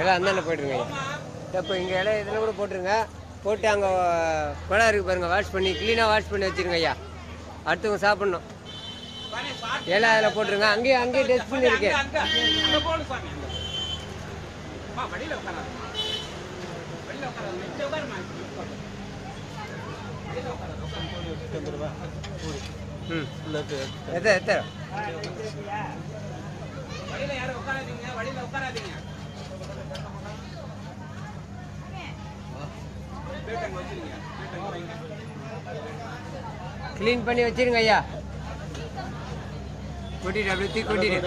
இலை அந்தாண்ட போய்ட்டுருங்க ஐயா. இப்போ இங்கே இலை இதில் கூட போட்டுருங்க. போட்டு அங்கே குழா இருக்குது பாருங்கள், வாஷ் பண்ணி க்ளீனாக வாஷ் பண்ணி வச்சுருங்க ஐயா. அடுத்தவங்க சாப்பிட்ணும். இலை அதில் போட்டுருங்க. அங்கேயே டஸ்ட்பின் இருக்கு. ம் எத்தனை வழியில யாரும் உட்காராதீங்க, வழியில உட்காராதீங்க. க்ளீன் பண்ணி வச்சிருங்க ஐயா. கொட்டிட்டு அப்படியே தூக்கி கொட்டிட்டு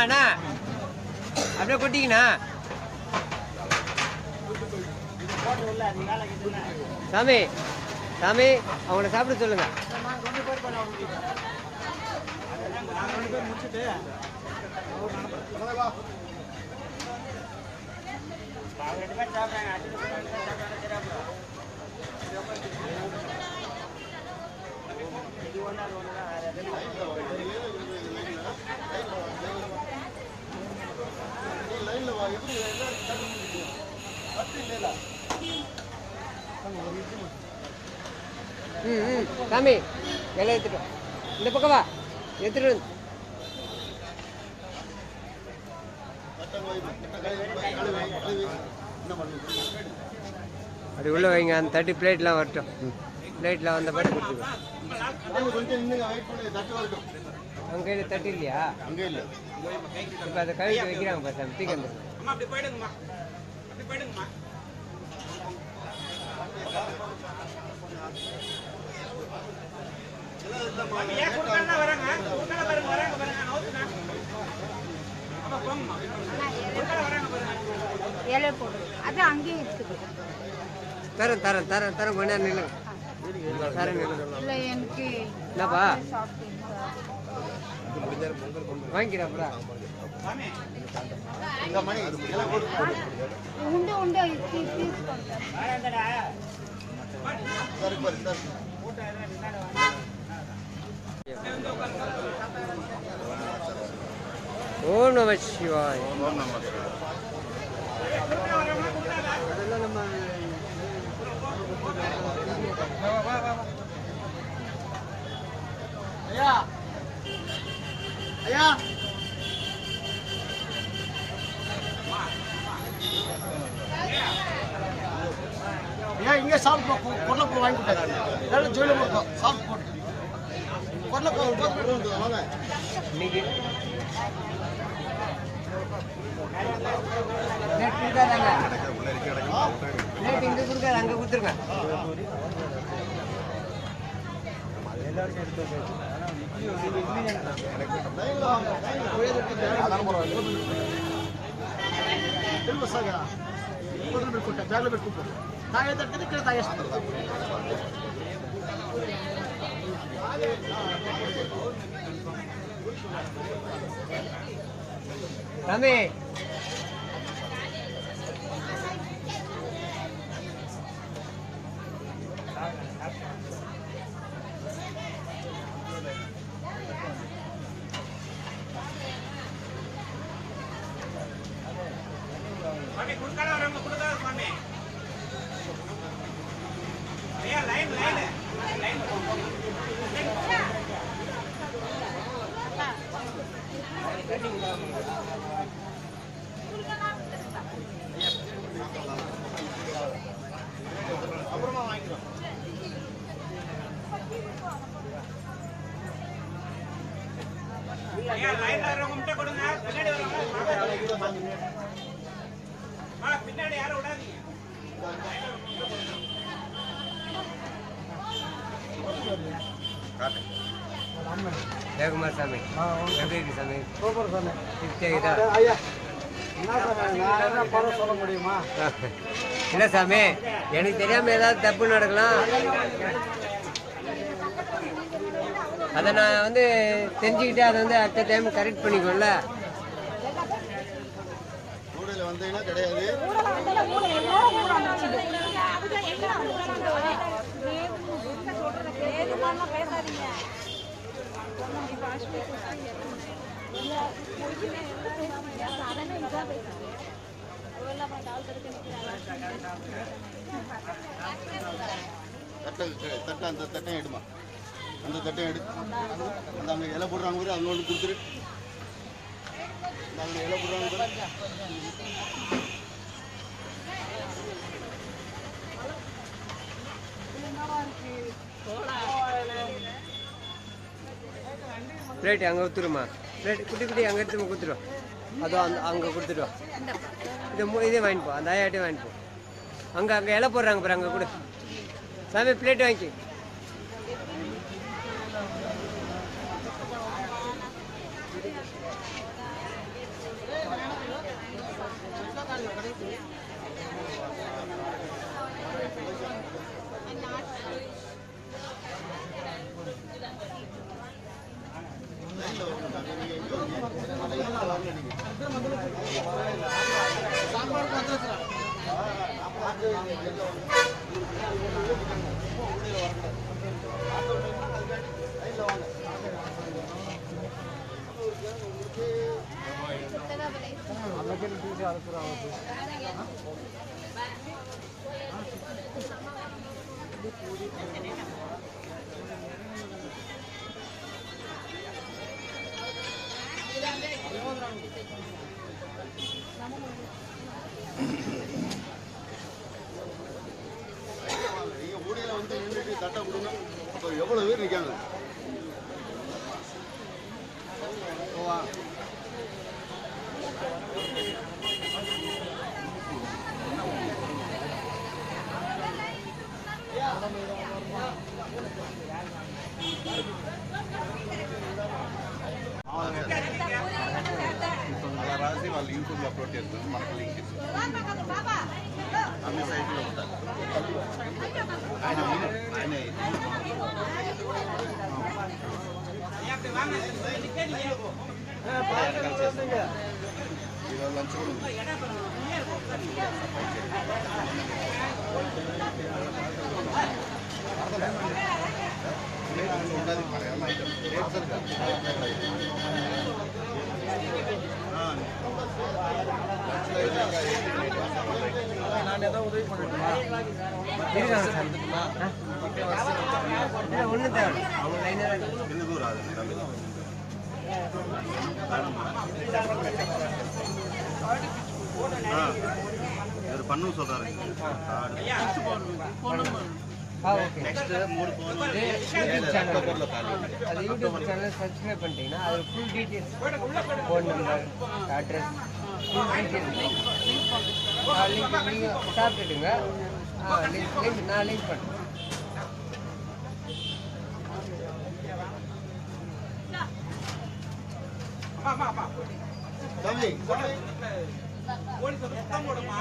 அண்ணா அப்படியே கொட்டிங்கண்ணா. சாமி சாமி அவங்கள சாப்பிட சொல்லுங்க. சாமி எல்லாம் எடுத்துட்டோம். இந்த பக்கம் வா, எடுத்துட்டு வந்து. அப்படி உள்ள வைங்க. அந்த 30 பிளேட்லாம் வரட்டும். பிளேட்லாம் வந்த பாட்டு கொடுத்துருக்கோம். அவங்க கையில் தட்டு இல்லையா? அங்கே இல்லை. இப்போ அதை கழுவிட்டு வைக்கிறாங்க பாரு சாமி. தூக்கி வந்து அப்படி போயிடுங்கம்மா, அப்படி போயிடுங்கம்மா. ஏன் கொடுக்கறனா வராங்க, கொடுக்கற பாருங்க, வராங்க பாருங்க, நவுத்துனா. அப்ப போங்கம்மா, கொடுக்கற வராங்க பாருங்க. இலை போடு, அது அங்கேயே இருக்குது. தரேன் தரேன் தரேன் தரேன் கொஞ்ச நேரம் நில்லுங்க. தரேன் நில்லுங்க. இல்லை எனக்கு என்னப்பா சாப்பிட்டீங்க. வாங்கிக்கிறாப்பா. உண்டு உண்டு தீர்த்துக்கொண்டேன். ஓம் நம சிவாய். ஐயா ஐயா ஐயா இங்கே சாப்பிட்டு பொருளை வாங்கி கொடுத்தாரு. ஜோயில போட்டோம் சாப்பிட்டு போட்டு பொருளை வாங்க. இன்னைக்கு பிளேட் கொடுக்காதாங்க. பிளேட் இங்கே கொடுக்காது, அங்கே கொடுத்துருங்க. బ్యాగ్లో పెట్టుకుంటాం. తాగేటట్టు ఇక్కడ తాగేస్తాం. சாமி சுவாமி கொடுக்கற வரவங்க கொடுக்காத சுவாமி. ஐயா லைன் லைன் லைன் போங்க. அப்புறமா வாங்கிக்கிறோம். ஐயா லைன்ல வரவங்க முட்டை கொடுங்க. பின்னாடி வரவங்க பின்னாடி யாரும் விடாதீங்க. ஜெயக்குமார் சாமி எப்படி இருக்கு சாமி? சூப்பர் சாமி. கேக்குதா? ஐயா என்ன சாமி நான் என்ன பண்ண சொல்ல முடியுமா? இல்லை சாமி, எனக்கு தெரியாம ஏதாவது தப்பு நடக்கலாம். அதை நான் வந்து தெரிஞ்சுக்கிட்டு அதை வந்து அடுத்த டைம் கரெக்ட் பண்ணிக்கோல. ஊடையில் வந்தீங்கன்னா கிடையாது. தட்டை அந்த தட்டையும் எடுமா, அந்த தட்டையும் எடு. அந்த அங்கே இலை போடுறாங்க பாரு, அதில் ஒன்று கொடுத்துரு. அந்த இலை போடுறாங்க பாரு. பிளேட் அங்கே ஊற்றுருமா? பிளேட் குட்டி குட்டி அங்கே எடுத்து கொடுத்துருவோம். அதுவும் அந்த அங்கே கொடுத்துருவோம். இதே வாங்கிப்போம், அந்த ஆயாட்டையும் வாங்கிப்போம். அங்கே இலை போடுறாங்க பாரு, அங்கே கொடு சாமி. பிளேட் வாங்கி ஊடையில் வந்து நின்றுட்டு தட்டை கொடுங்க. இப்போ எவ்வளோ பேர் நிற்காங்க? అలా రాసి వాళ్ళు యూట్యూబ్లో అప్లోడ్ చేస్తారు, మనకు లింక్ ఇస్తారు. అన్ని సైట్లో ఉంటారు. ఆయన ఈరోజు లంచ్ కూడా ఉంది. ఉండదు మరి అలా நான் ஏதோ உதவி பண்ணுவேன். ஒன்று தேவை அவங்க லைனாக ఎందుకు రాదు இவர் பண்ணும் சொல்றாரு. நெக்ஸ்ட் 3 అక్టోబర్లో ఖాళీ. அது யூடியூப் சேனல் சப்ஸ்கிரைப் பண்ணிட்டீங்கன்னா அது full details, phone number, address, full details link நீங்கள் சாப்பிட்டுட்டுங்க. லிங்க் நான் லிங்க் பண்ணுறேன். போலீஸ் சுத்தம் போடுமா,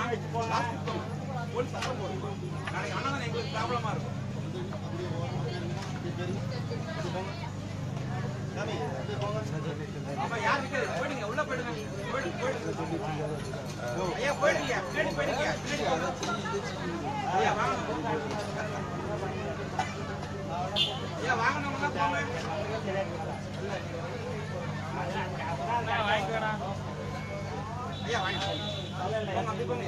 போலீஸ் சத்தம் போடுமா. நாளைக்கு அண்ணன் எங்களுக்கு ப்ராப்ளமா இருக்கும். ஆமா, யார் நிக்கிறது? போயிடுங்க, உள்ள போயிடுங்க. ஐயா போயிடுங்க, பின்னாடி போயிடுங்க. ஐயா வாங்க, ஐயா வாங்கினவங்க போங்க. ஐயா வாங்க போங்க, அப்படி போங்க.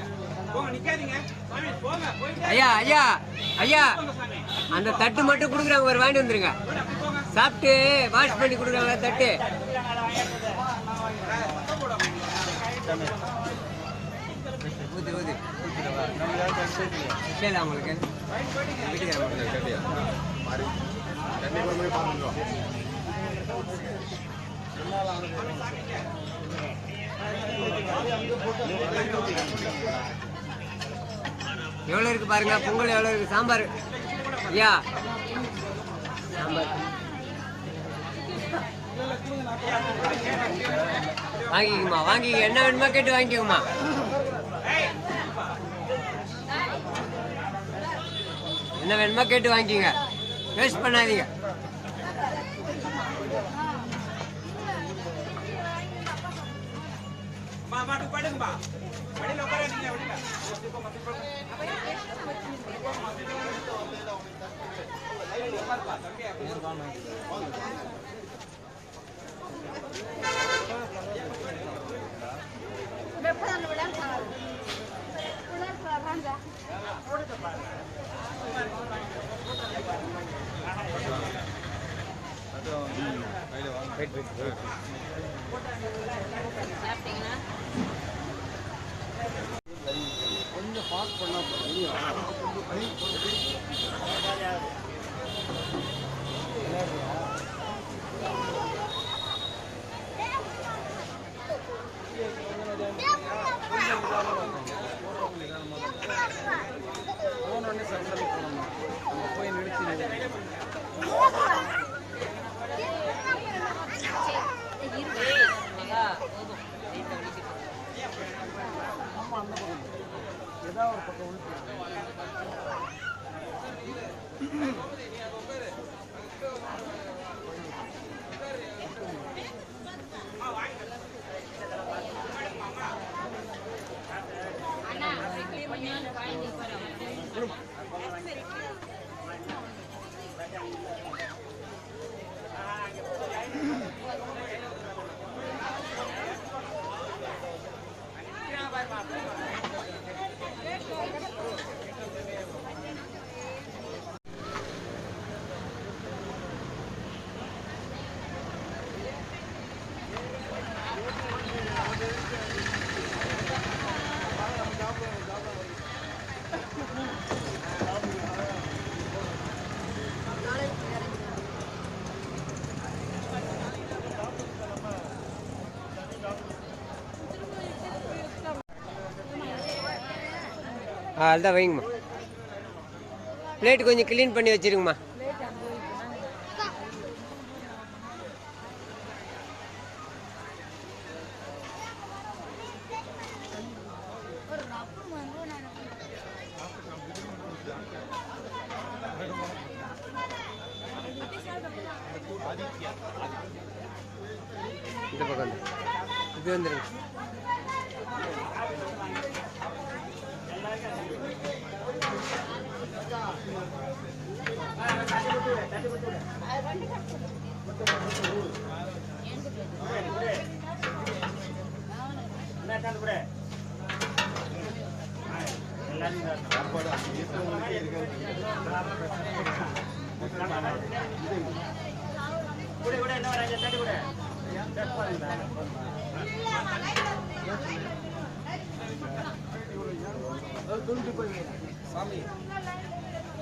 போங்க, நிக்காதீங்க சாமி, போங்க. போயிட்டு ஐயா ஐயா ஐயா போங்க சாமி. அந்த தட்டு மட்டும் கொடுக்குறாங்க, ஒரு வாங்கிட்டு வந்துருங்க. சாப்பிட்டு வாஷ் பண்ணி கொடுக்குறாங்க தட்டு. ஊற்றி ஊற்றி சரி உங்களுக்கு வீட்டுக்காரங்களுக்கு எவ்வளோ இருக்கு பாருங்க. பொங்கல் எவ்வளோ இருக்கு? சாம்பார் ஐயா, சாம்பார் வாங்கிக்கோமா, வாங்கிக்க. என்ன வேணுமா கேட்டு வாங்கிக்கோமா. என்ன வேணுமா கேட்டு வாங்கிக்கோங்க, வேஸ்ட் பண்ணாதீங்க. படுங்கப்பா, வழியில் உட்காராதீங்க. கொஞ்சம் பாஸ் பண்ணா போய் நிறுத்தி ஏதாவது ஒரு பக்கம் உள்ள அதுதான் வைங்கம்மா. பிளேட் கொஞ்சம் க்ளீன் பண்ணி வச்சிருங்கம்மா. இந்த பக்கம் இது வந்துருங்க.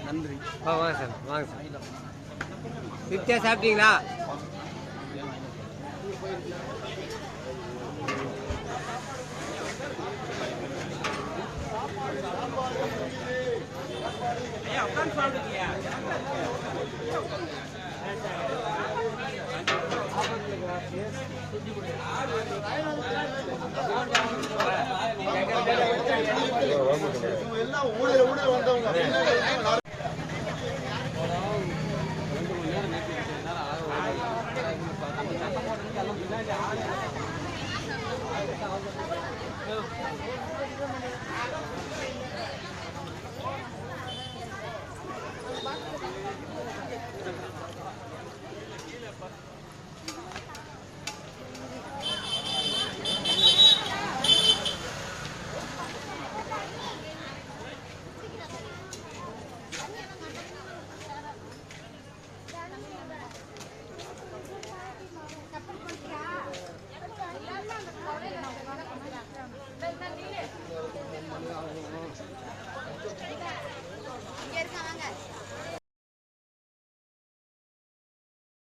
நன்றி. வாங்க சார், வாங்க சார். திருப்தியா சாப்பிட்டீங்களா? ஐயா உட்காந்து சாப்பிடுங்கய்யா. எல்லாம் ஊழல் வந்தவங்க